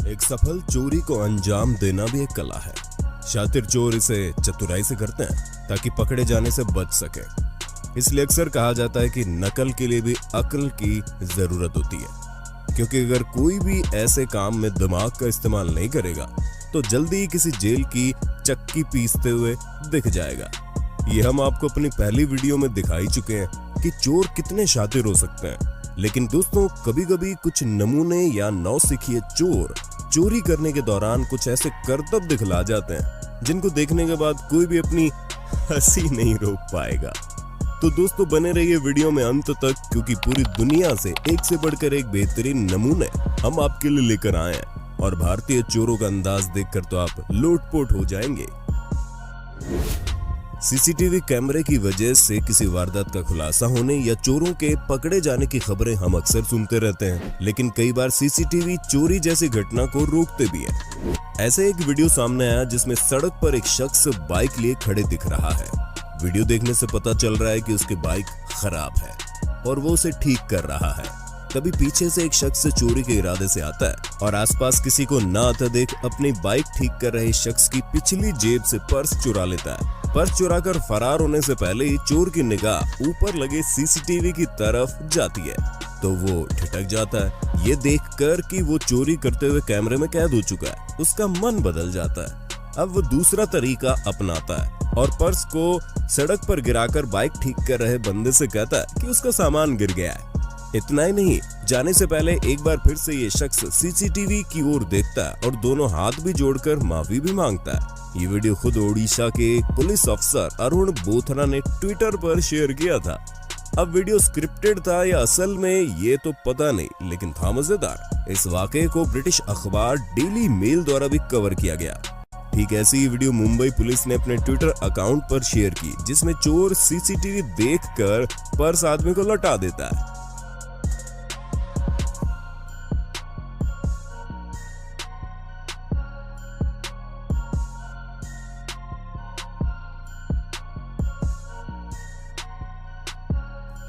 एक सफल चोरी को अंजाम देना भी एक कला है। शातिर चोर इसे चतुराई से करते हैं ताकि पकड़े जाने से बच सके। इसलिए अक्सर कहा जाता है कि नकल के लिए भी अक्ल की जरूरत होती है, क्योंकि अगर कोई भी ऐसे काम में दिमाग का इस्तेमाल नहीं करेगा तो जल्दी ही किसी जेल की चक्की पीसते हुए दिख जाएगा। ये हम आपको अपनी पहली वीडियो में दिखाई चुके हैं कि चोर कितने शातिर हो सकते हैं। लेकिन दोस्तों, कभी कभी कुछ नमूने या नौसिखिए चोर चोरी करने के दौरान कुछ ऐसे करतब दिखला जाते हैं जिनको देखने के बाद कोई भी अपनी हंसी नहीं रोक पाएगा। तो दोस्तों, बने रहिए वीडियो में अंत तक, क्योंकि पूरी दुनिया से एक से बढ़कर एक बेहतरीन नमूने हम आपके लिए लेकर आए हैं और भारतीय चोरों का अंदाज देखकर तो आप लोटपोट हो जाएंगे। सीसीटीवी कैमरे की वजह से किसी वारदात का खुलासा होने या चोरों के पकड़े जाने की खबरें हम अक्सर सुनते रहते हैं, लेकिन कई बार सीसीटीवी चोरी जैसी घटना को रोकते भी हैं। ऐसे एक वीडियो सामने आया जिसमें सड़क पर एक शख्स बाइक लिए खड़े दिख रहा है। वीडियो देखने से पता चल रहा है कि उसकी बाइक खराब है और वो उसे ठीक कर रहा है। तभी पीछे से एक शख्स चोरी के इरादे से आता है और आसपास किसी को न आता देख अपनी बाइक ठीक कर रहे शख्स की पिछली जेब से पर्स चुरा लेता है। पर्स चुराकर फरार होने से पहले ही चोर की निगाह ऊपर लगे सीसीटीवी की तरफ जाती है तो वो ठिठक जाता है। ये देखकर कि वो चोरी करते हुए कैमरे में कैद हो चुका है, उसका मन बदल जाता है। अब वो दूसरा तरीका अपनाता है और पर्स को सड़क पर गिराकर बाइक ठीक कर रहे बंदे से कहता है कि उसका सामान गिर गया है। इतना ही नहीं, जाने से पहले एक बार फिर से ये शख्स सीसीटीवी की ओर देखता है और दोनों हाथ भी जोड़कर माफी भी मांगता है। ये वीडियो खुद ओडिशा के पुलिस अफसर अरुण बोथरा ने ट्विटर पर शेयर किया था। अब वीडियो स्क्रिप्टेड था या असल में ये तो पता नहीं, लेकिन था मजेदार। इस वाकये को ब्रिटिश अखबार डेली मेल द्वारा भी कवर किया गया। ठीक ऐसी ही वीडियो मुंबई पुलिस ने अपने ट्विटर अकाउंट पर शेयर की, जिसमें चोर सीसीटीवी देखकर पर्स आदमी को लौटा देता है।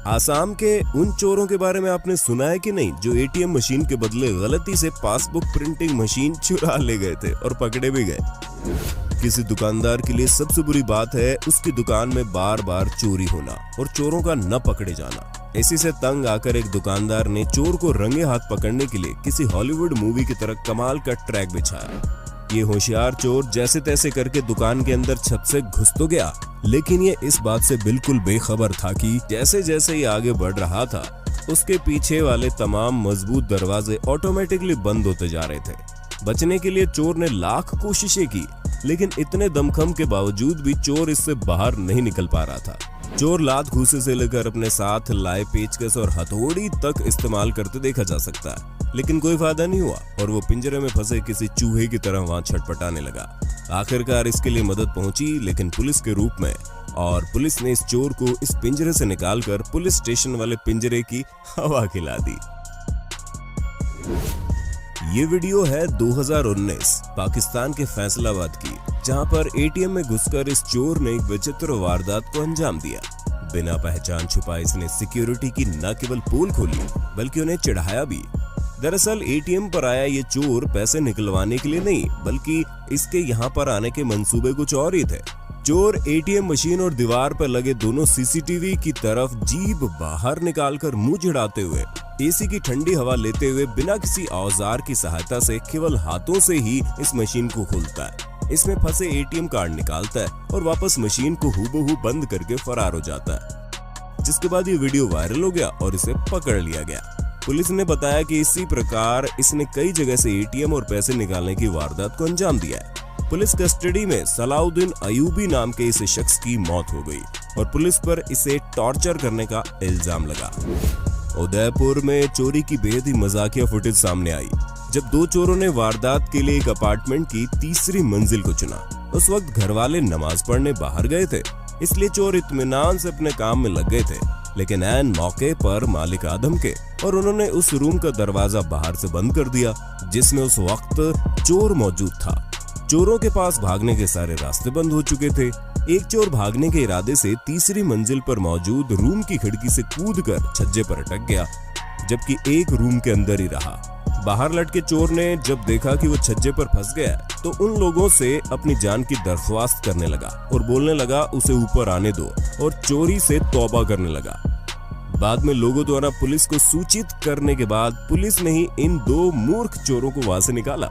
आसाम के उन चोरों के बारे में आपने सुना है कि नहीं, जो एटीएम मशीन के बदले गलती से पासबुक प्रिंटिंग मशीन चुरा ले गए थे और पकड़े भी गए। किसी दुकानदार के लिए सबसे बुरी बात है उसकी दुकान में बार बार चोरी होना और चोरों का न पकड़े जाना। इसी से तंग आकर एक दुकानदार ने चोर को रंगे हाथ पकड़ने के लिए किसी हॉलीवुड मूवी की तरह कमाल का ट्रैक बिछाया। ये होशियार चोर जैसे तैसे करके दुकान के अंदर छत से घुस तो गया, लेकिन ये इस बात से बिल्कुल बेखबर था कि जैसे जैसे ये आगे बढ़ रहा था उसके पीछे वाले तमाम मजबूत दरवाजे ऑटोमेटिकली बंद होते जा रहे थे। बचने के लिए चोर ने लाख कोशिशें की, लेकिन इतने दमखम के बावजूद भी चोर इससे बाहर नहीं निकल पा रहा था। चोर लात घूसे से लेकर अपने साथ लाए पेचकस और हथौड़ी तक इस्तेमाल करते देखा जा सकता है, लेकिन कोई फायदा नहीं हुआ और वो पिंजरे में फंसे किसी चूहे की तरह वहां छटपटाने लगा। आखिरकार इसके लिए मदद पहुंची, लेकिन पुलिस के रूप में, और पुलिस ने इस चोर को इस पिंजरे से निकालकर पुलिस स्टेशन वाले पिंजरे की हवा खिला दी। ये वीडियो है 2019 पाकिस्तान के फैसलाबाद की, जहां पर एटीएम में घुसकर इस चोर ने एक विचित्र वारदात को अंजाम दिया। बिना पहचान छुपाए इसने सिक्योरिटी की न केवल पोल खोली बल्कि उन्हें चिढ़ाया भी। दरअसल एटीएम पर आया ये चोर पैसे निकलवाने के लिए नहीं, बल्कि इसके यहाँ पर आने के मंसूबे कुछ और ही थे। चोर एटीएम मशीन और दीवार पर लगे दोनों सीसीटीवी की तरफ जीभ बाहर निकालकर मुंह चिढ़ाते हुए एसी की ठंडी हवा लेते हुए बिना किसी औजार की सहायता से केवल हाथों से ही इस मशीन को खोलता है। इसमें फंसे एटीएम कार्ड निकालता है और वापस मशीन को हूबहू बंद करके फरार हो जाता है, जिसके बाद ये वीडियो वायरल हो गया और इसे पकड़ लिया गया। पुलिस ने बताया कि इसी प्रकार इसने कई जगह से एटीएम और पैसे निकालने की वारदात को अंजाम दिया है। पुलिस कस्टडी में सलाउद्दीन अयूबी नाम के इस शख्स की मौत हो गई और पुलिस पर इसे टॉर्चर करने का इल्जाम लगा। उदयपुर में चोरी की बेहद ही मजाकिया फुटेज सामने आई, जब दो चोरों ने वारदात के लिए एक अपार्टमेंट की तीसरी मंजिल को चुना। उस वक्त घर वाले नमाज पढ़ने बाहर गए थे, इसलिए चोर इत्मीनान से अपने काम में लग गए थे। लेकिन ऐन मौके पर मालिक आदम के और उन्होंने उस रूम का दरवाजा बाहर से बंद कर दिया जिसमें उस वक्त चोर मौजूद था। चोरों के पास भागने के सारे रास्ते बंद हो चुके थे। एक चोर भागने के इरादे से तीसरी मंजिल पर मौजूद रूम की खिड़की से कूदकर छज्जे पर अटक गया, जबकि एक रूम के अंदर ही रहा। बाहर लटके चोर ने जब देखा कि वो छज्जे पर फंस गया तो उन लोगों से अपनी जान की दरख्वास्त करने लगा और बोलने लगा उसे ऊपर आने दो, और चोरी से तौबा करने लगा। बाद में लोगों द्वारा पुलिस को सूचित करने के बाद पुलिस ने ही इन 2 मूर्ख चोरों को वहां से निकाला।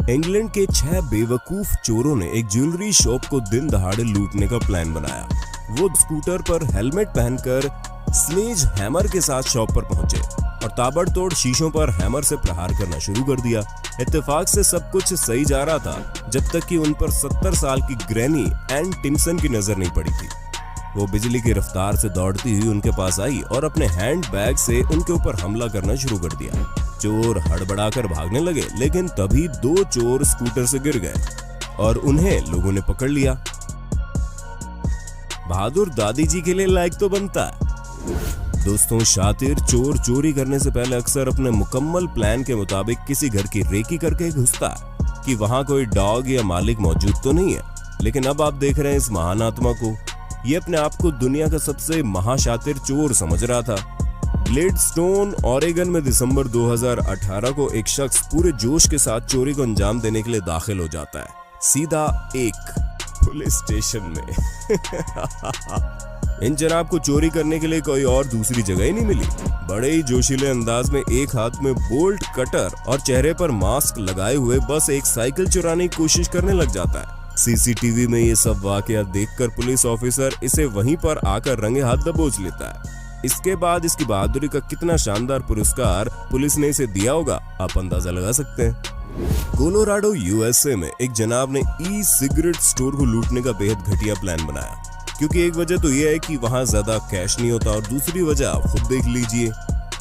इंग्लैंड के 6 बेवकूफ चोरों ने एक ज्वेलरी शॉप को दिन दहाड़े लूटने का प्लान बनाया। वो स्कूटर पर हेलमेट पहनकर स्लेज हैमर के साथ शॉप पर पहुंचे और ताबड़तोड़ शीशों पर हैमर से प्रहार करना शुरू कर दिया। इत्तेफाक से सब कुछ सही जा रहा था जब तक कि उन पर 70 साल की ग्रैनी एन टिम्सन की नजर नहीं पड़ी थी। वो बिजली की रफ्तार से दौड़ती हुई उनके पास आई और अपने हैंड बैग से उनके ऊपर हमला करना शुरू कर दिया। चोर हड़बड़ाकर भागने लगे, लेकिन तभी 2 चोर स्कूटर से गिर गए और उन्हें लोगों ने पकड़ लिया। बहादुर दादी जी के लिए लायक तो बनता है। दोस्तों, शातिर चोर चोरी करने से पहले अक्सर अपने मुकम्मल प्लान के मुताबिक किसी घर की रेकी करके घुसता है कि वहां कोई डॉग या मालिक मौजूद तो नहीं है। लेकिन अब आप देख रहे हैं इस महान आत्मा को। ये अपने आप को दुनिया का सबसे महाशातिर चोर समझ रहा था। ग्लेडस्टोन, ऑरेगन में दिसंबर 2018 को एक शख्स पूरे जोश के साथ चोरी को अंजाम देने के लिए दाखिल हो जाता है, सीधा एक पुलिस स्टेशन में। इन जनाब को चोरी करने के लिए कोई और दूसरी जगह ही नहीं मिली। बड़े ही जोशीले अंदाज में एक हाथ में बोल्ट कटर और चेहरे पर मास्क लगाए हुए बस एक साइकिल चुराने की कोशिश करने लग जाता है। सीसीटीवी में ये सब वाकया देखकर पुलिस ऑफिसर इसे वहीं पर आकर रंगे हाथ दबोच लेता है। इसके बाद इसकी बहादुरी का कितना शानदार पुरस्कार पुलिस ने इसे दिया होगा, आप अंदाजा लगा सकते हैं। कोलोराडो यूएसए में एक जनाब ने ई सिगरेट स्टोर को लूटने का बेहद घटिया प्लान बनाया, क्योंकि एक वजह तो यह है कि वहां ज्यादा कैश नहीं होता और दूसरी वजह आप खुद देख लीजिए।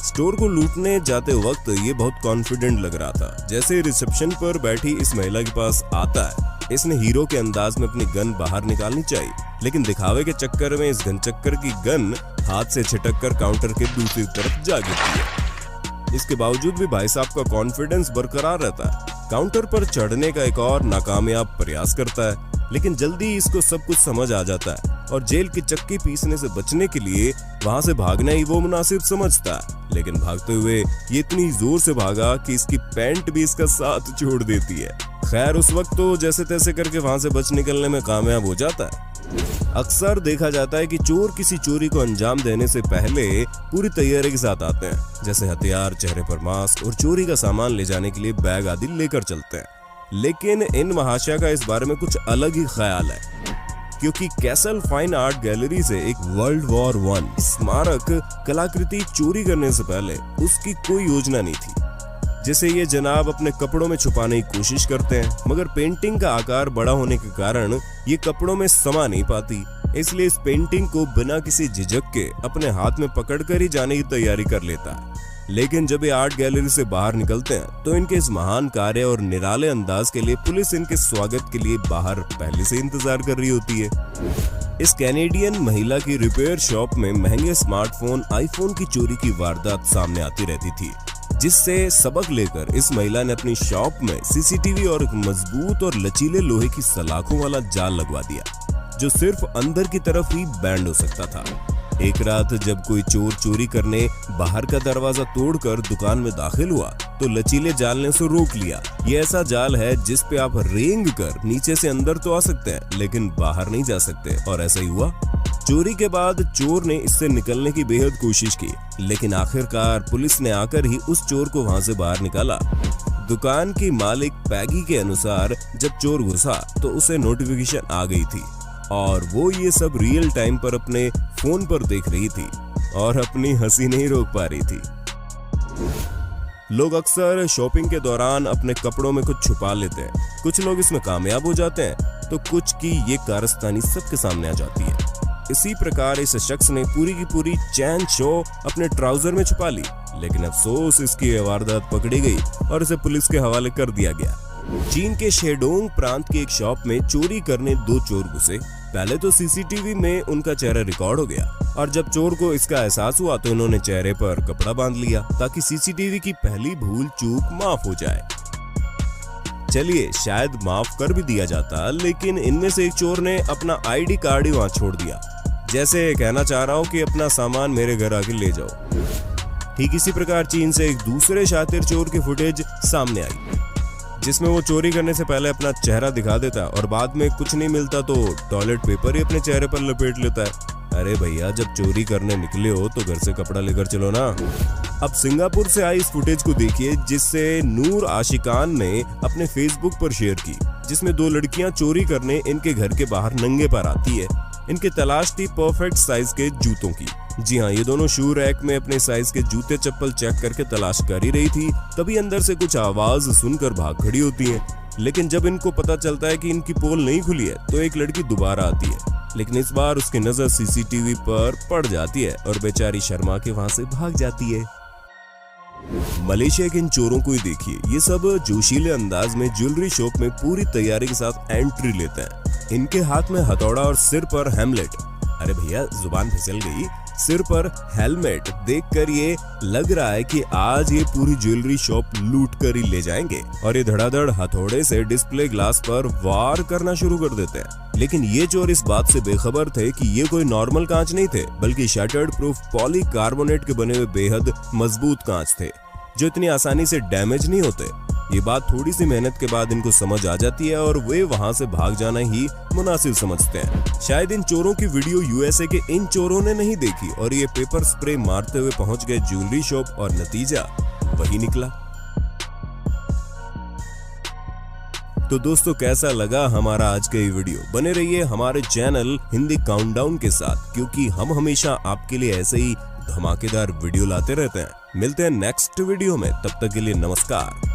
स्टोर को लूटने जाते वक्त ये बहुत कॉन्फिडेंट लग रहा था। जैसे रिसेप्शन पर बैठी इस महिला के पास आता है, इसने हीरो के अंदाज में अपनी गन बाहर निकालनी चाहिए, लेकिन दिखावे के चक्कर में इस घनचक्कर की गन हाथ से छिटक कर काउंटर के दूसरी तरफ जा गिरती है। इसके बावजूद भी भाई साहब का कॉन्फिडेंस बरकरार रहता है। काउंटर पर चढ़ने का एक और नाकामयाब प्रयास करता है, लेकिन जल्दी इसको सब कुछ समझ आ जाता है और जेल की चक्की पीसने से बचने के लिए वहां से भागना ही वो मुनासिब समझता है। लेकिन भागते हुए ये इतनी जोर से भागा कि इसकी पैंट भी इसका साथ छोड़ देती है। खैर, उस वक्त तो जैसे तैसे करके वहां से बच निकलने में कामयाब हो जाता है। अक्सर देखा जाता है कि चोर किसी चोरी को अंजाम देने से पहले पूरी तैयारी के साथ आते हैं, जैसे हथियार, चेहरे पर मास्क और चोरी का सामान ले जाने के लिए बैग आदि लेकर चलते हैं। लेकिन इन महाशय का इस बारे में कुछ अलग ही ख्याल है, क्योंकि कैसल फाइन आर्ट गैलरी से एक वर्ल्ड वॉर 1 स्मारक कलाकृति चोरी करने से पहले उसकी कोई योजना नहीं थी, जिसे ये जनाब अपने कपड़ों में छुपाने की कोशिश करते हैं। मगर पेंटिंग का आकार बड़ा होने के कारण ये कपड़ों में समा नहीं पाती, इसलिए इस पेंटिंग को बिना किसी झिझक के अपने हाथ में पकड़कर ही जाने की तैयारी कर लेता है। लेकिन जब ये आर्ट गैलरी से बाहर निकलते हैं तो इनके इस महान कार्य और निराले अंदाज के लिए पुलिस इनके स्वागत के लिए बाहर पहले से इंतजार कर रही होती है। इस कैनेडियन महिला की रिपेयर शॉप में महंगे स्मार्टफोन आईफोन की चोरी की वारदात सामने आती रहती थी, जिससे सबक लेकर इस महिला ने अपनी शॉप में सीसीटीवी और एक मजबूत और लचीले लोहे की सलाखों वाला जाल लगवा दिया, जो सिर्फ अंदर की तरफ ही बैंड हो सकता था। एक रात जब कोई चोर चोरी करने बाहर का दरवाजा तोड़कर दुकान में दाखिल हुआ तो लचीले जाल ने उसे रोक लिया। ये ऐसा जाल है जिस पे आप रेंग कर नीचे से अंदर तो आ सकते हैं, लेकिन बाहर नहीं जा सकते, और ऐसा ही हुआ। चोरी के बाद चोर ने इससे निकलने की बेहद कोशिश की, लेकिन आखिरकार पुलिस ने आकर ही उस चोर को वहां से बाहर निकाला। दुकान की मालिक पैगी के अनुसार जब चोर घुसा तो उसे नोटिफिकेशन आ गई थी और वो ये सब रियल टाइम पर अपने फोन पर देख रही थी और अपनी हंसी नहीं रोक पा रही थी। लोग अक्सर शॉपिंग के दौरान अपने कपड़ों में कुछ छुपा लेते हैं। कुछ लोग इसमें कामयाब हो जाते हैं तो कुछ की ये कारस्तानी सबके सामने आ जाती है। इसी प्रकार इस शख्स ने पूरी की पूरी चैन शो अपने ट्राउजर में छुपा ली, लेकिन अफसोस इसकी वारदात पकड़ी गई और इसे पुलिस के हवाले कर दिया गया। चीन के शेडोंग प्रांत की एक शॉप में चोरी करने 2 चोर घुसे। पहले तो सीसीटीवी में उनका चेहरा रिकॉर्ड हो गया और जब चोर को इसका एहसास हुआ तो उन्होंने चेहरे पर कपड़ा बांध लिया ताकि सीसीटीवी की पहली भूल चूक माफ हो जाए। चलिए शायद माफ कर भी दिया जाता, लेकिन इनमें से एक चोर ने अपना आईडी कार्ड ही वहां छोड़ दिया, जैसे कहना चाह रहा हूं कि अपना सामान मेरे घर आके ले जाओ। ठीक इसी प्रकार चीन से एक दूसरे शातिर चोर की फुटेज सामने आई, जिसमें वो चोरी करने से पहले अपना चेहरा दिखा देता और बाद में कुछ नहीं मिलता तो टॉयलेट पेपर ही अपने चेहरे पर लपेट लेता है। अरे भैया, जब चोरी करने निकले हो तो घर से कपड़ा लेकर चलो ना। अब सिंगापुर से आई इस फुटेज को देखिए, जिससे नूर आशिकान ने अपने फेसबुक पर शेयर की, जिसमें दो लड़कियां चोरी करने इनके घर के बाहर नंगे पैर आती है। इनकी तलाश थी परफेक्ट साइज के जूतों की। जी हाँ, ये दोनों शू रैक में अपने साइज के जूते चप्पल चेक करके तलाश कर ही रही थी, तभी अंदर से कुछ आवाज सुनकर भाग खड़ी होती है। लेकिन जब इनको पता चलता है कि इनकी पोल नहीं खुली है तो एक लड़की दोबारा आती है, लेकिन इस बार उसकी नजर सीसीटीवी पर पड़ जाती है और बेचारी शर्मा के वहां से भाग जाती है। मलेशिया के इन चोरों को ही देखिए, ये सब जोशीले अंदाज में ज्वेलरी शॉप में पूरी तैयारी के साथ एंट्री लेते हैं। इनके हाथ में हथौड़ा और सिर पर हेमलेट। अरे भैया, जुबान फिसल गई। सिर पर हेलमेट देखकर ये लग रहा है कि आज ये पूरी ज्वेलरी शॉप लूट कर ही ले जाएंगे और ये धड़ाधड़ हथौड़े से डिस्प्ले ग्लास पर वार करना शुरू कर देते हैं। लेकिन ये चोर इस बात से बेखबर थे कि ये कोई नॉर्मल कांच नहीं थे, बल्कि शटर्ड प्रूफ पॉलीकार्बोनेट के बने हुए बेहद मजबूत कांच थे, जो इतनी आसानी से डैमेज नहीं होते। ये बात थोड़ी सी मेहनत के बाद इनको समझ आ जाती है और वे वहां से भाग जाना ही मुनासिब समझते हैं। शायद इन चोरों की वीडियो यूएसए के इन चोरों ने नहीं देखी और ये पेपर स्प्रे मारते हुए पहुंच गए ज्वेलरी शॉप और नतीजा वही निकला। तो दोस्तों, कैसा लगा हमारा आज का ये वीडियो? बने रहिए हमारे चैनल हिंदी काउंटडाउन के साथ, क्योंकि हम हमेशा आपके लिए ऐसे ही धमाकेदार वीडियो लाते रहते हैं। मिलते हैं नेक्स्ट वीडियो में, तब तक के लिए नमस्कार।